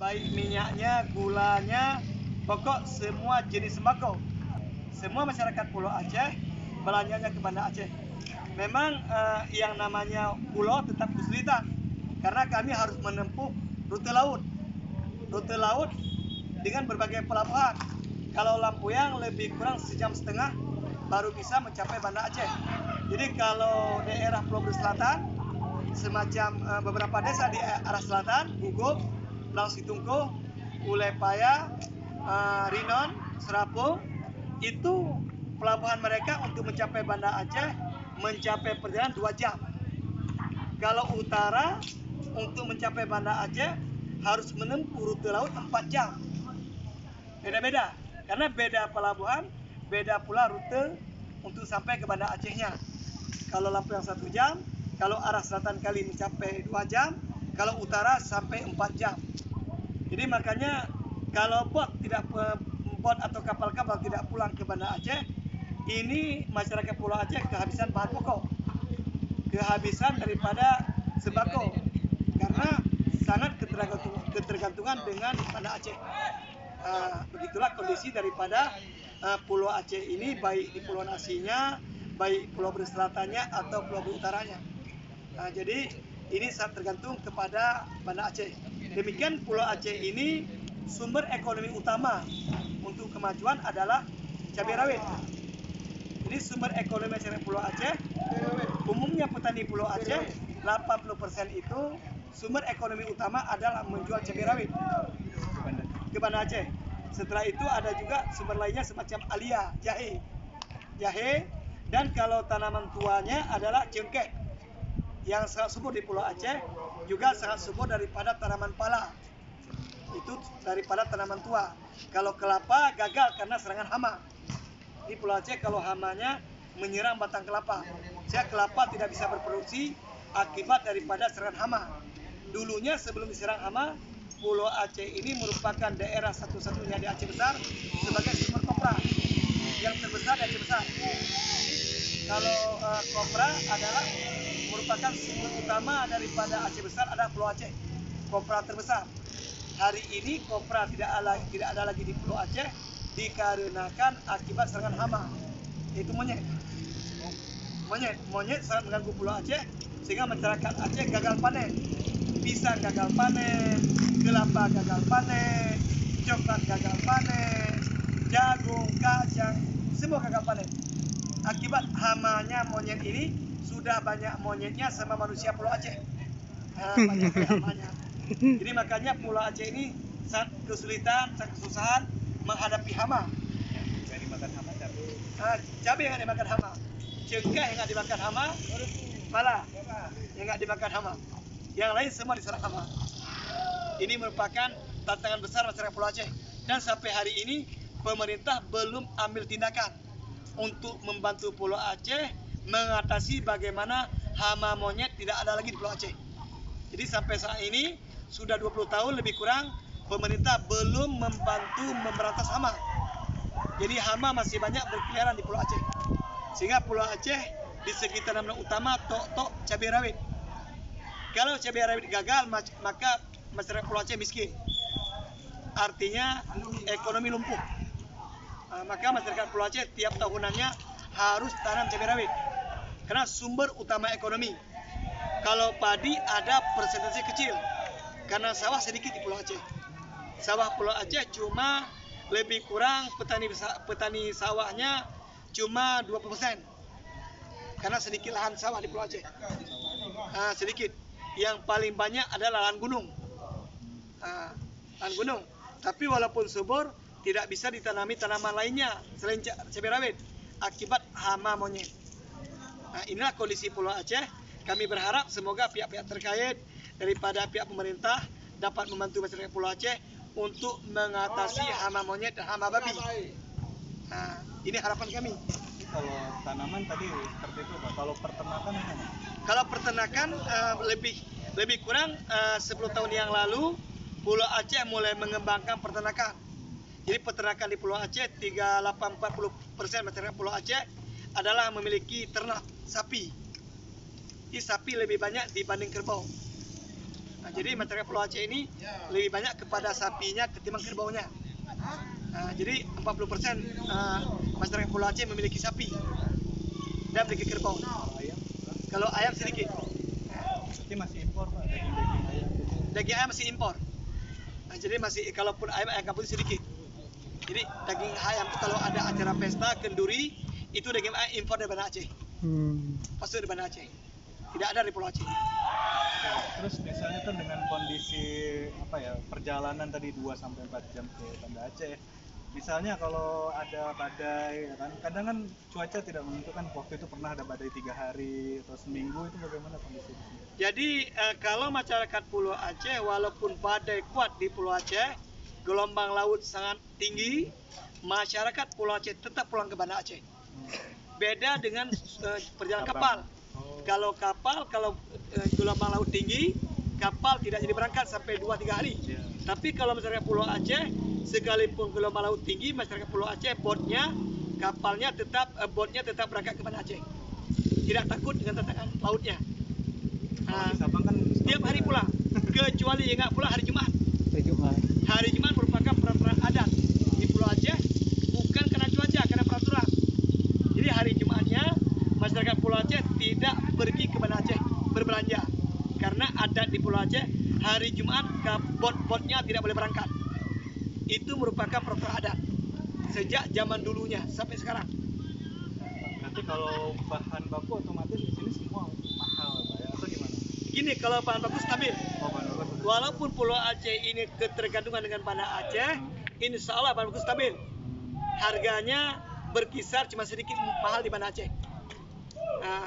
baik minyaknya, gulanya, pokok semua jenis sembako. Semua masyarakat Pulau Aceh belanjanya ke Banda Aceh. Memang yang namanya pulau tetap kesulitan karena kami harus menempuh rute laut. Rute laut dengan berbagai pelabuhan. Kalau Lampuyang lebih kurang sejam setengah baru bisa mencapai Banda Aceh. Jadi kalau daerah Pulau Selatan, semacam beberapa desa di arah selatan, Gugup, Pulau Situngku, Ulepaya, Rinon, Serapung, itu pelabuhan mereka untuk mencapai Banda Aceh mencapai perjalanan 2 jam. Kalau utara untuk mencapai Banda Aceh harus menempuh rute laut 4 jam. Beda-beda, karena beda pelabuhan, beda pula rute untuk sampai ke Banda Acehnya. Kalau Lampuyang 1 jam, kalau arah selatan kali mencapai 2 jam, kalau utara sampai 4 jam. Jadi makanya kalau bot atau kapal-kapal tidak pulang ke Banda Aceh, ini masyarakat Pulau Aceh kehabisan bahan pokok, kehabisan daripada sembako, karena sangat ketergantungan dengan Banda Aceh. Begitulah kondisi daripada Pulau Aceh ini, baik di Pulau Nasinya, baik Pulau Berselatannya atau Pulau Utaranya. Jadi ini sangat tergantung kepada Banda Aceh. Demikian Pulau Aceh ini sumber ekonomi utama untuk kemajuan adalah cabai rawit. Ini sumber ekonomi masyarakat Pulau Aceh. Umumnya petani Pulau Aceh 80% itu sumber ekonomi utama adalah menjual cabai rawit ke Banda Aceh. Setelah itu ada juga sumber lainnya semacam alia, jahe, dan kalau tanaman tuanya adalah cengkeh yang sangat subur di Pulau Aceh, juga sangat subur daripada tanaman pala. Itu daripada tanaman tua. Kalau kelapa gagal karena serangan hama. Di Pulau Aceh kalau hamanya menyerang batang kelapa, kelapa tidak bisa berproduksi akibat daripada serangan hama. Dulunya sebelum diserang hama, Pulau Aceh ini merupakan daerah satu-satunya di Aceh Besar sebagai sumber kopra yang terbesar di Aceh Besar. Kalau kopra adalah merupakan sumber utama daripada Aceh Besar, ada Pulau Aceh, kopra terbesar. Hari ini kopra tidak ada lagi di Pulau Aceh dikarenakan akibat serangan hama, yaitu monyet. Monyet sangat mengganggu Pulau Aceh sehingga masyarakat Aceh gagal panen. Pisang gagal panen, kelapa gagal panen, coklat gagal panen, jagung, kacang, semua gagal panen. Akibat hamanya monyet ini, sudah banyak monyetnya sama manusia Pulau Aceh. Banyak hamanya. Jadi makanya Pulau Aceh ini sangat kesulitan, sangat kesusahan menghadapi hama. Yang dimakan hama cabai yang dimakan hama, cengkeh yang dimakan hama, pala yang dimakan hama. Yang lain semua diserang hama. Ini merupakan tantangan besar masyarakat Pulau Aceh, dan sampai hari ini pemerintah belum ambil tindakan untuk membantu Pulau Aceh mengatasi bagaimana hama monyet tidak ada lagi di Pulau Aceh. Jadi sampai saat ini sudah 20 tahun lebih kurang pemerintah belum membantu memberantas hama. Jadi hama masih banyak berkeliaran di Pulau Aceh. Sehingga Pulau Aceh di segi tanaman utama tok cabai rawit. Kalau cabai rawit gagal, maka masyarakat Pulau Aceh miskin. Artinya ekonomi lumpuh. Maka masyarakat Pulau Aceh tiap tahunannya harus tanam cabai rawit karena sumber utama ekonomi. Kalau padi ada persentase kecil karena sawah sedikit di Pulau Aceh. Sawah Pulau Aceh cuma lebih kurang petani sawahnya cuma 20%. Karena sedikit lahan sawah di Pulau Aceh. Sedikit. Yang paling banyak adalah lahan gunung. Lahan gunung. Tapi walaupun subur, tidak bisa ditanami tanaman lainnya selain cabai rawit akibat hama monyet. Inilah kondisi Pulau Aceh. Kami berharap semoga pihak-pihak terkait daripada pihak pemerintah dapat membantu masyarakat Pulau Aceh untuk mengatasi hama monyet dan hama babi. Ini harapan kami. Kalau tanaman tadi seperti itu, Pak. Kalau peternakan gimana? Kalau peternakan lebih kurang 10 tahun yang lalu Pulau Aceh mulai mengembangkan peternakan. Jadi peternakan di Pulau Aceh 38-40% masyarakat Pulau Aceh adalah memiliki ternak sapi. Jadi sapi lebih banyak dibanding kerbau. Nah, jadi masyarakat Pulau Aceh ini lebih banyak kepada sapinya ketimbang kerbaunya. Jadi 40% masyarakat Pulau Aceh memiliki sapi dan memiliki kerbau. Ayam Kalau ayam sedikit. berarti masih impor Pak, daging-daging ayam gitu. Daging ayam masih impor. Jadi masih, kalaupun ayam kampung sedikit. Jadi daging ayam itu kalau ada acara pesta kenduri itu daging ayam impor dari Banda Aceh. Pasti dari Banda Aceh. Tidak ada di Pulau Aceh. Terus misalnya kan dengan kondisi apa ya, perjalanan tadi 2 sampai 4 jam ke Banda Aceh. Misalnya kalau ada badai ya kan, kadang kan cuaca tidak menentukan, waktu itu pernah ada badai 3 hari atau seminggu, itu bagaimana kondisi di sini? Jadi kalau masyarakat Pulau Aceh, walaupun badai kuat di Pulau Aceh, gelombang laut sangat tinggi, masyarakat Pulau Aceh tetap pulang ke Banda Aceh. Beda dengan perjalanan kapal. Kalau kapal, kalau gelombang laut tinggi, kapal tidak jadi berangkat sampai 2-3 hari. Tapi kalau masyarakat Pulau Aceh, sekalipun gelombang laut tinggi, masyarakat Pulau Aceh, kapalnya tetap berangkat ke Banda Aceh. Tidak takut dengan tantangan lautnya. Kalau di Sabang kan Tiap hari pulang, kecuali yang nggak pulang hari Jumat. Jumat. Hari Jumat merupakan peraturan adat di Pulau Aceh, bukan karena cuaca, karena peraturan. Jadi hari Jumatnya masyarakat Pulau Aceh tidak pergi ke Banda Aceh berbelanja, karena adat di Pulau Aceh hari Jumat bot-botnya tidak boleh berangkat. Itu merupakan peraturan adat sejak zaman dulunya sampai sekarang. berarti kalau bahan baku otomatis di sini semua mahal Pak ya, atau gimana? Gini, kalau bahan baku stabil. Oh, bahan baku sudah. Walaupun Pulau Aceh ini ketergantungan dengan Banda Aceh, insya Allah bahan baku stabil. Harganya berkisar cuma sedikit mahal di Banda Aceh.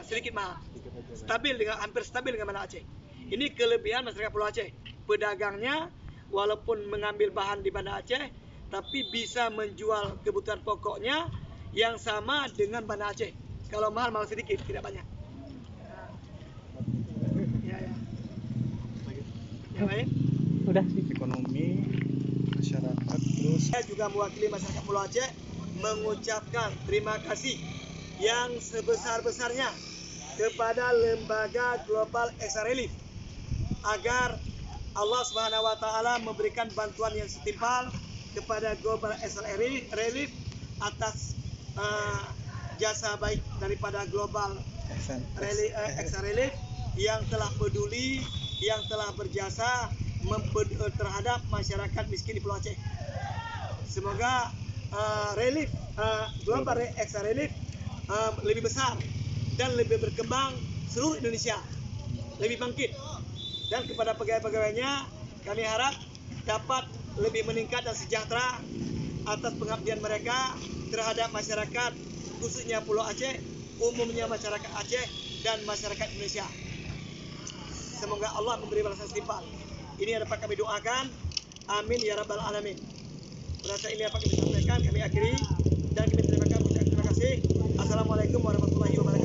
Sedikit mahal. Sedikit aja, Pak. Stabil, hampir stabil dengan Banda Aceh. Ini kelebihan masyarakat Pulau Aceh. Pedagangnya walaupun mengambil bahan di Banda Aceh, tapi bisa menjual kebutuhan pokoknya yang sama dengan Banda Aceh. Kalau mahal sedikit, tidak banyak. Ya. Yang lain? Udah sih. Ekonomi masyarakat, terus Saya juga mewakili masyarakat Pulau Aceh mengucapkan terima kasih yang sebesar-besarnya kepada Lembaga Global Extra Relief agar Allah Subhanahu wa taala memberikan bantuan yang setimpal kepada Global Extra Relief atas jasa baik daripada Global Extra Relief yang telah peduli, yang telah berjasa terhadap masyarakat miskin di Pulau Aceh. Semoga Global Extra Relief lebih besar dan lebih berkembang seluruh Indonesia, lebih bangkit. Dan kepada pegawai-pegawainya, kami harap dapat lebih meningkat dan sejahtera atas pengabdian mereka terhadap masyarakat, khususnya Pulau Aceh, umumnya masyarakat Aceh dan masyarakat Indonesia. Semoga Allah memberi balasan setimpal. Ini yang dapat kami doakan. Amin ya rabbal alamin. Berasa ini dapat kami sampaikan, kami akhiri dan kami terima kasih. Assalamualaikum warahmatullahi wabarakatuh.